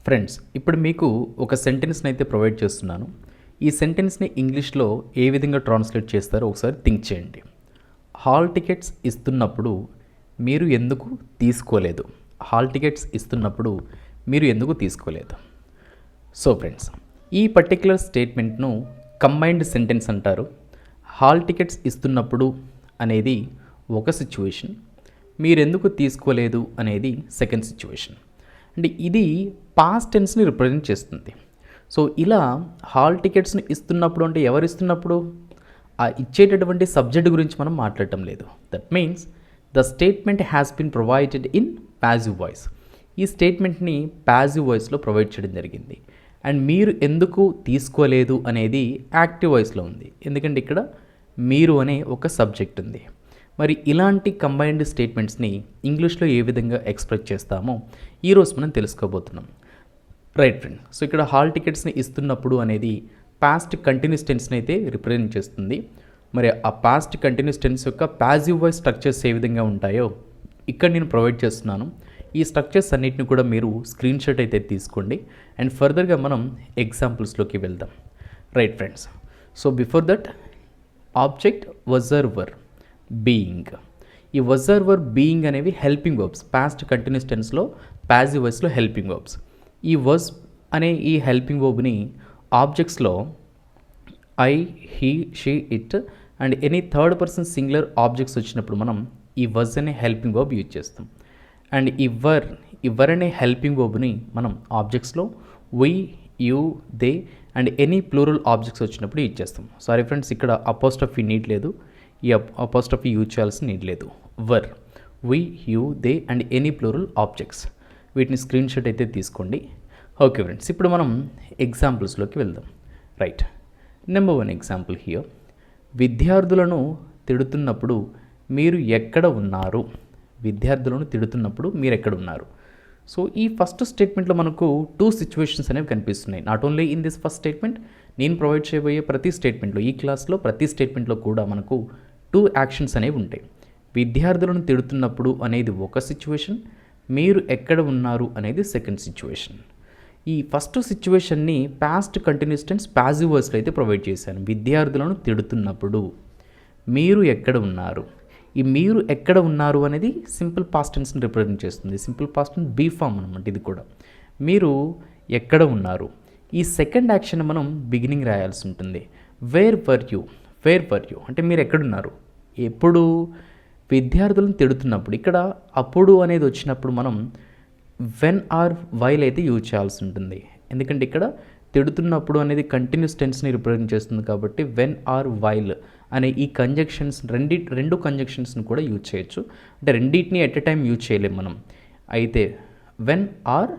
Friends, ఇప్పుడు మీకు ఒక సెంటెన్స్ని అయితే ప్రొవైడ్ చేస్తున్నాను. ఈ సెంటెన్స్ని ఇంగ్లీష్లో ఏ విధంగా ట్రాన్స్లేట్ చేస్తారో ఒకసారి థింక్ చేయండి. హాల్ టికెట్స్ ఇస్తున్నప్పుడు మీరు ఎందుకు తీసుకోలేదు? హాల్ టికెట్స్ ఇస్తున్నప్పుడు మీరు ఎందుకు తీసుకోలేదు? సో ఫ్రెండ్స్, ఈ పర్టిక్యులర్ స్టేట్మెంట్ను కంబైన్డ్ సెంటెన్స్ అంటారు. హాల్ టికెట్స్ ఇస్తున్నప్పుడు అనేది ఒక సిచ్యువేషన్, మీరెందుకు తీసుకోలేదు అనేది సెకండ్ సిచ్యువేషన్. అంటే ఇది పాస్ట్ టెన్స్ని రిప్రజెంట్ చేస్తుంది. సో ఇలా హాల్ టికెట్స్ని ఇస్తున్నప్పుడు అంటే ఎవరు ఇస్తున్నప్పుడు? ఆ ఇచ్చేటటువంటి సబ్జెక్ట్ గురించి మనం మాట్లాడటం లేదు. That means the statement has been provided in passive voice. ఈ స్టేట్మెంట్ని ప్యాసివ్ వాయిస్లో ప్రొవైడ్ చేయడం జరిగింది. అండ్ మీరు ఎందుకు తీసుకోలేదు అనేది యాక్టివ్ వాయిస్లో ఉంది, ఎందుకంటే ఇక్కడ మీరు అనే ఒక సబ్జెక్ట్ ఉంది. మరి ఇలాంటి కంబైన్డ్ స్టేట్మెంట్స్ని ఇంగ్లీష్లో ఏ విధంగా ఎక్స్ప్రెస్ చేస్తామో ఈరోజు మనం తెలుసుకోబోతున్నాం. రైట్ ఫ్రెండ్, సో ఇక్కడ హాల్ టికెట్స్ని ఇస్తున్నప్పుడు అనేది పాస్ట్ కంటిన్యూస్ టెన్స్ని అయితే రిప్రజెంట్ చేస్తుంది. మరి ఆ పాస్ట్ కంటిన్యూస్ టెన్స్ యొక్క ప్యాసివ్ వాయిస్ స్ట్రక్చర్స్ ఏ విధంగా ఉంటాయో ఇక్కడ నేను ప్రొవైడ్ చేస్తున్నాను. ఈ స్ట్రక్చర్స్ అన్నిటిని కూడా మీరు స్క్రీన్ షాట్ అయితే తీసుకోండి అండ్ ఫర్దర్గా మనం ఎగ్జాంపుల్స్లోకి వెళ్దాం. Right friends, so before that object, was or were, being. ఈ వజర్వర్, బీయింగ్ అనేవి హెల్పింగ్ వర్బ్స్. పాస్ట్ కంటిన్యూస్ టెన్స్లో ప్యాసివ్ వాయిస్లో హెల్పింగ్ వర్బ్స్. ఈ వజ్ అనే ఈ హెల్పింగ్ వర్బ్ని ఆబ్జెక్ట్స్లో I, he, she, it and any third person singular objects వచ్చినప్పుడు మనం ఈ వజ్ అనే హెల్పింగ్ వర్బ్ యూజ్ చేస్తాం. అండ్ ఇవర్ అనే హెల్పింగ్ వర్బ్ని మనం ఆబ్జెక్ట్స్లో we, you, they and any plural objects వచ్చినప్పుడు యూజ్ చేస్తాం. సారీ ఫ్రెండ్స్, ఇక్కడ అపోస్ట్రఫీ నీడ్ లేదు, ఈ అపోస్ట్రఫీ యూజ్ చేయాల్సిన నీడ్ లేదు. Were, we, you, they and any plural objects, వీటిని స్క్రీన్ షాట్ అయితే తీసుకోండి. ఓకే ఫ్రెండ్స్, ఇప్పుడు మనం ఎగ్జాంపుల్స్లోకి వెళ్దాం. Right, number 1 example here. విద్యార్థులను తిడుతున్నప్పుడు మీరు ఎక్కడ ఉన్నారు? విద్యార్థులను తిడుతున్నప్పుడు మీరు ఎక్కడ ఉన్నారు? సో ఈ ఫస్ట్ స్టేట్మెంట్లో మనకు 2 సిచ్యువేషన్స్ అనేవి కనిపిస్తున్నాయి. Not only in this first statement, నేను ప్రొవైడ్ చేయబోయే ప్రతి స్టేట్మెంట్లో, ఈ క్లాస్లో ప్రతి స్టేట్మెంట్లో కూడా మనకు 2 యాక్షన్స్ అనేవి ఉంటాయి. విద్యార్థులను తిడుతున్నప్పుడు అనేది ఒక సిచ్యువేషన్, మీరు ఎక్కడ ఉన్నారు అనేది సెకండ్ సిచ్యువేషన్. ఈ ఫస్ట్ సిచ్యువేషన్ని పాస్ట్ కంటిన్యూస్ టెన్స్ ప్యాసివ్ వాయిస్లో అయితే ప్రొవైడ్ చేశాను. విద్యార్థులను తిడుతున్నప్పుడు మీరు ఎక్కడ ఉన్నారు? ఈ మీరు ఎక్కడ ఉన్నారు అనేది సింపుల్ పాస్ట్ టెన్స్ని రిప్రజెంట్ చేస్తుంది. Simple past tense be form అనమాట ఇది కూడా. మీరు ఎక్కడ ఉన్నారు? ఈ సెకండ్ యాక్షన్ మనం బిగినింగ్ రాయాల్సి ఉంటుంది. Wear were you? Wear were you అంటే మీరు ఎక్కడున్నారు? ఎప్పుడు? విద్యార్థులను తిడుతున్నప్పుడు. ఇక్కడ అప్పుడు అనేది వచ్చినప్పుడు మనం వెన్ ఆర్ వైల్ అయితే యూజ్ చేయాల్సి ఉంటుంది, ఎందుకంటే ఇక్కడ తిడుతున్నప్పుడు అనేది కంటిన్యూస్ టెన్స్ని రిప్రజెంట్ చేస్తుంది కాబట్టి వెన్ ఆర్ వైల్ అనే ఈ కంజక్షన్స్ రెండు కంజక్షన్స్ని కూడా యూజ్ చేయొచ్చు. అంటే రెండింటిని ఎట్ ఎ టైం యూజ్ చేయలేం మనం. అయితే when or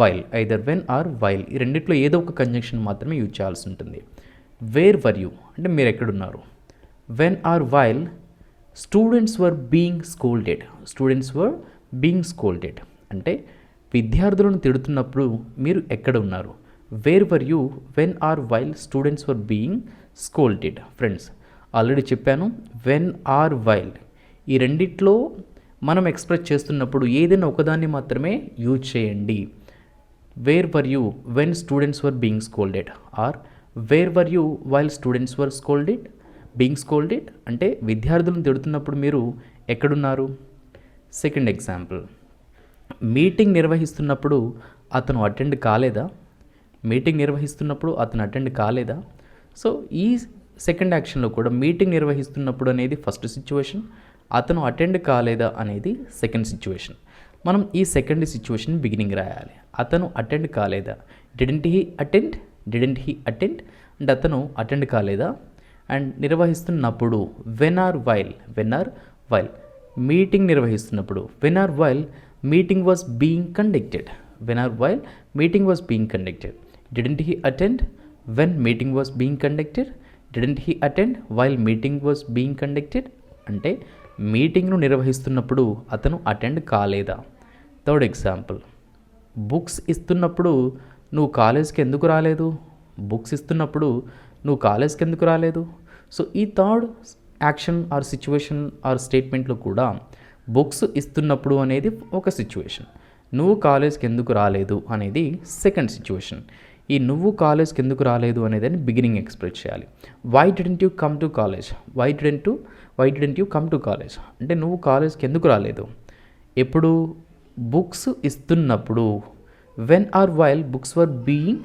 while, either when or while, ఈ రెండిట్లో ఏదో ఒక కంజక్షన్ మాత్రమే యూజ్ చేయాల్సి ఉంటుంది. వేర్ వర్ యూ అంటే మీరు ఎక్కడున్నారు? When or while students were being scolded. Students were being scolded అంటే విద్యార్థులను తిడుతున్నప్పుడు మీరు ఎక్కడ ఉన్నారు? Where were you when or while students were being scolded. Friends, already చెప్పాను, వెన్ ఆర్ వైల్ ఈ రెండిట్లో మనం ఎక్స్ప్రెస్ చేస్తున్నప్పుడు ఏదైనా ఒకదాన్ని మాత్రమే యూజ్ చేయండి. Where were you when students were being scolded or where were you while students were scolded being scolded అంటే విద్యార్థులను తిడుతున్నప్పుడు మీరు ఎక్కడున్నారు? సెకండ్ ఎగ్జాంపుల్, మీటింగ్ నిర్వహిస్తున్నప్పుడు అతను అటెండ్ కాలేదా? మీటింగ్ నిర్వహిస్తున్నప్పుడు అతను అటెండ్ కాలేదా? సో ఈ సెకండ్ యాక్షన్లో కూడా మీటింగ్ నిర్వహిస్తున్నప్పుడు అనేది ఫస్ట్ సిచ్యువేషన్, అతను అటెండ్ కాలేదా అనేది సెకండ్ సిచ్యువేషన్. మనం ఈ సెకండ్ సిచ్యువేషన్ బిగినింగ్ రాయాలి. అతను అటెండ్ కాలేదా, didn't he attend, didn't he attend and అతను అటెండ్ కాలేదా. అండ్ నిర్వహిస్తున్నప్పుడు when or while, when or while meeting నిర్వహిస్తున్నప్పుడు when or while meeting was being conducted, when or while meeting was being conducted. Didn't he attend when meeting was being conducted, didn't he attend while meeting was being conducted అంటే మీటింగ్ను నిర్వహిస్తున్నప్పుడు అతను attend కాలేదా. Third example, books ఇస్తున్నప్పుడు నువ్వు కాలేజ్కి ఎందుకు రాలేదు? Books ఇస్తున్నప్పుడు నువ్వు కాలేజ్కి ఎందుకు రాలేదు? సో ఈ third action or situation or స్టేట్మెంట్లో కూడా బుక్స్ ఇస్తున్నప్పుడు అనేది ఒక సిచ్యువేషన్, నువ్వు కాలేజ్కి ఎందుకు రాలేదు అనేది సెకండ్ సిచ్యువేషన్. ఈ నువ్వు కాలేజ్కి ఎందుకు రాలేదు అనేది బిగినింగ్ ఎక్స్ప్రెస్ చేయాలి. Why didn't you come to college, why didn't you come to college అంటే నువ్వు కాలేజ్కి ఎందుకు రాలేదు. ఎప్పుడు బుక్స్ ఇస్తున్నప్పుడు, when or while books were being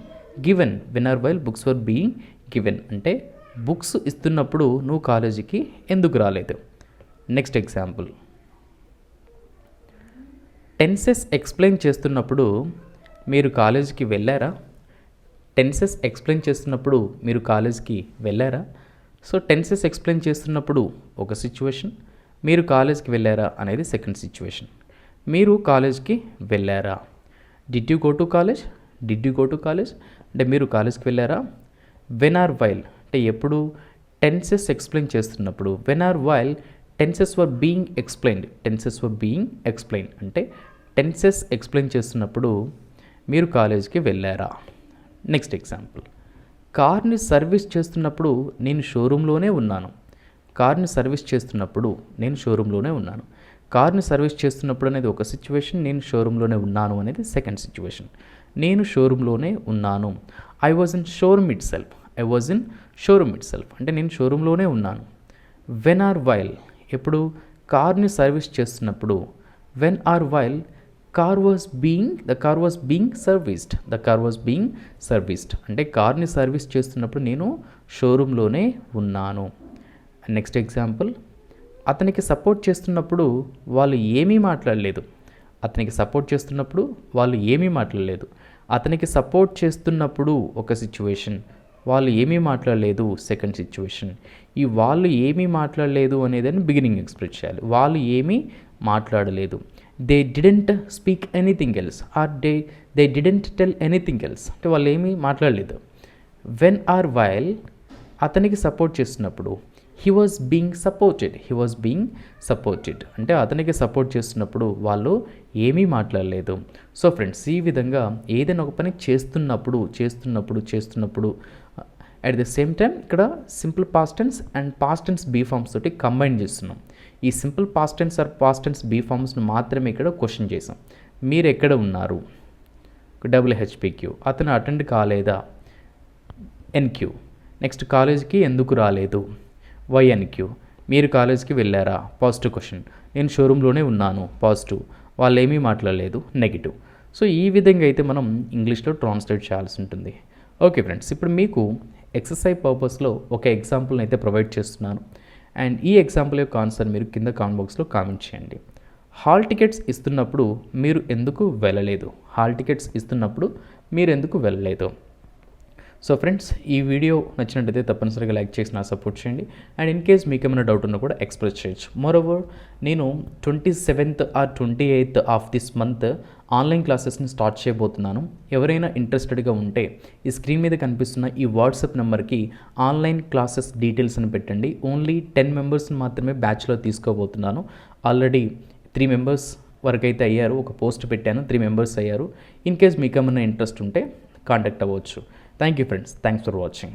given, when or while books were being given అంటే బుక్స్ ఇస్తున్నప్పుడు నువ్వు కాలేజీకి ఎందుకు రాలేదు. నెక్స్ట్ ఎగ్జాంపుల్, టెన్సెస్ ఎక్స్ప్లెయిన్ చేస్తున్నప్పుడు మీరు కాలేజీకి వెళ్ళారా. టెన్సెస్ ఎక్స్ప్లెయిన్ చేస్తున్నప్పుడు మీరు కాలేజ్కి వెళ్ళారా. సో టెన్సెస్ ఎక్స్ప్లెయిన్ చేస్తున్నప్పుడు ఒక సిచ్యువేషన్, మీరు కాలేజ్కి వెళ్ళారా అనేది సెకండ్ సిచ్యువేషన్. మీరు కాలేజ్కి వెళ్ళారా. Did you go to college, did you go to college అంటే మీరు కాలేజ్కి వెళ్ళారా. వెన్ ఆర్ వైల్ అంటే ఎప్పుడు టెన్సెస్ ఎక్స్ప్లెయిన్ చేస్తున్నప్పుడు, when or while tenses were being explained, tenses were being explain అంటే టెన్సెస్ ఎక్స్ప్లెయిన్ చేస్తున్నప్పుడు మీరు కాలేజ్కి వెళ్ళారా. నెక్స్ట్ ఎగ్జాంపుల్, కార్ని సర్వీస్ చేస్తున్నప్పుడు నేను షోరూంలోనే ఉన్నాను. కార్ని సర్వీస్ చేస్తున్నప్పుడు నేను షోరూంలోనే ఉన్నాను. కార్ని సర్వీస్ చేస్తున్నప్పుడు అనేది ఒక సిచ్యువేషన్, నేను షోరూంలోనే ఉన్నాను అనేది సెకండ్ సిచ్యువేషన్. నేను షోరూంలోనే ఉన్నాను. I was in showroom it self, I was in showroom it self అంటే నేను షోరూంలోనే ఉన్నాను. వెన్ ఆర్ వైల్ ఎప్పుడు కార్ని సర్వీస్ చేస్తున్నప్పుడు, when or while car was being serviced అంటే కార్ని సర్వీస్ చేస్తున్నప్పుడు నేను షోరూంలోనే ఉన్నాను. నెక్స్ట్ ఎగ్జాంపుల్, అతనికి సపోర్ట్ చేస్తున్నప్పుడు వాళ్ళు ఏమీ మాట్లాడలేదు. అతనికి సపోర్ట్ చేస్తున్నప్పుడు వాళ్ళు ఏమీ మాట్లాడలేదు. అతనికి సపోర్ట్ చేస్తున్నప్పుడు ఒక సిచ్యువేషన్, వాళ్ళు ఏమీ మాట్లాడలేదు సెకండ్ సిచ్యువేషన్. ఈ వాళ్ళు ఏమీ మాట్లాడలేదు అనేదని బిగినింగ్ ఎక్స్ప్రెస్ చేయాలి. వాళ్ళు ఏమీ మాట్లాడలేదు. They didn't speak anything else or they didn't tell anything else అంటే వాళ్ళు ఏమీ మాట్లాడలేదు. వెన్ ఆర్ వైల్ అతనికి సపోర్ట్ చేస్తున్నప్పుడు, హీ వాజ్ బీయింగ్ సపోర్టెడ్ అంటే అతనికి సపోర్ట్ చేస్తున్నప్పుడు వాళ్ళు ఏమీ మాట్లాడలేదు. సో ఫ్రెండ్స్, ఈ విధంగా ఏదైనా ఒక పని చేస్తున్నప్పుడు అట్ ద సేమ్ టైం ఇక్కడ simple past tense and past tense be forms తోటి కంబైన్ చేస్తున్నాం. ఈ simple past tense or past tense be ఫార్మ్స్ను మాత్రమే ఇక్కడ క్వశ్చన్ చేసాం. మీరు ఎక్కడ ఉన్నారు, WHPQ, అతను అటెండ్ కాలేదా, NQ. నెక్స్ట్, కాలేజీకి ఎందుకు రాలేదు, YNQ. మీరు కాలేజీకి వెళ్ళారా, పాజిటివ్ క్వశ్చన్. నేను షోరూంలోనే ఉన్నాను, పాజిటివ్. వాళ్ళు ఏమీ మాట్లాడలేదు, నెగిటివ్. సో ఈ విధంగా అయితే మనం ఇంగ్లీష్లో ట్రాన్స్లేట్ చేయాల్సి ఉంటుంది. ఓకే ఫ్రెండ్స్, ఇప్పుడు మీకు ఎక్సర్సైజ్ పర్పస్లో ఒక ఎగ్జాంపుల్ని అయితే ప్రొవైడ్ చేస్తున్నాను. అండ్ ఈ ఎగ్జాంపుల్ యొక్క ఆన్సర్ మీరు కింద కామెంట్ బాక్స్లో కామెంట్ చేయండి. హాల్ టికెట్స్ ఇస్తున్నప్పుడు మీరు ఎందుకు వెళ్ళలేదు, హాల్ టికెట్స్ ఇస్తున్నప్పుడు మీరు ఎందుకు వెళ్ళలేదు. సో ఫ్రెండ్స్, ఈ వీడియో నచ్చినట్టయితే తప్పనిసరిగా లైక్ చేసి నా సపోర్ట్ చేయండి. అండ్ ఇన్ కేస్ మీకు ఏమైనా డౌట్ ఉన్నా కూడా ఎక్స్ప్రెస్ చేయొచ్చు. మోరోవర్, నేను 27th or 28th of this month online క్లాసెస్ని స్టార్ట్ చేయబోతున్నాను. ఎవరైనా ఇంట్రెస్టెడ్గా ఉంటే ఈ స్క్రీన్ మీద కనిపిస్తున్న ఈ వాట్సాప్ నెంబర్కి ఆన్లైన్ క్లాసెస్ డీటెయిల్స్ అని పెట్టండి. ఓన్లీ 10 మెంబర్స్ని మాత్రమే బ్యాచ్లో తీసుకోబోతున్నాను. ఆల్రెడీ 3 మెంబర్స్ వరకు అయితే అయ్యారు. ఒక పోస్ట్ పెట్టాను, 3 మెంబర్స్ అయ్యారు. ఇన్ కేస్ మీకు ఏమైనా ఇంట్రెస్ట్ ఉంటే కాంటాక్ట్ అవ్వచ్చు. Thank you friends. Thanks for watching.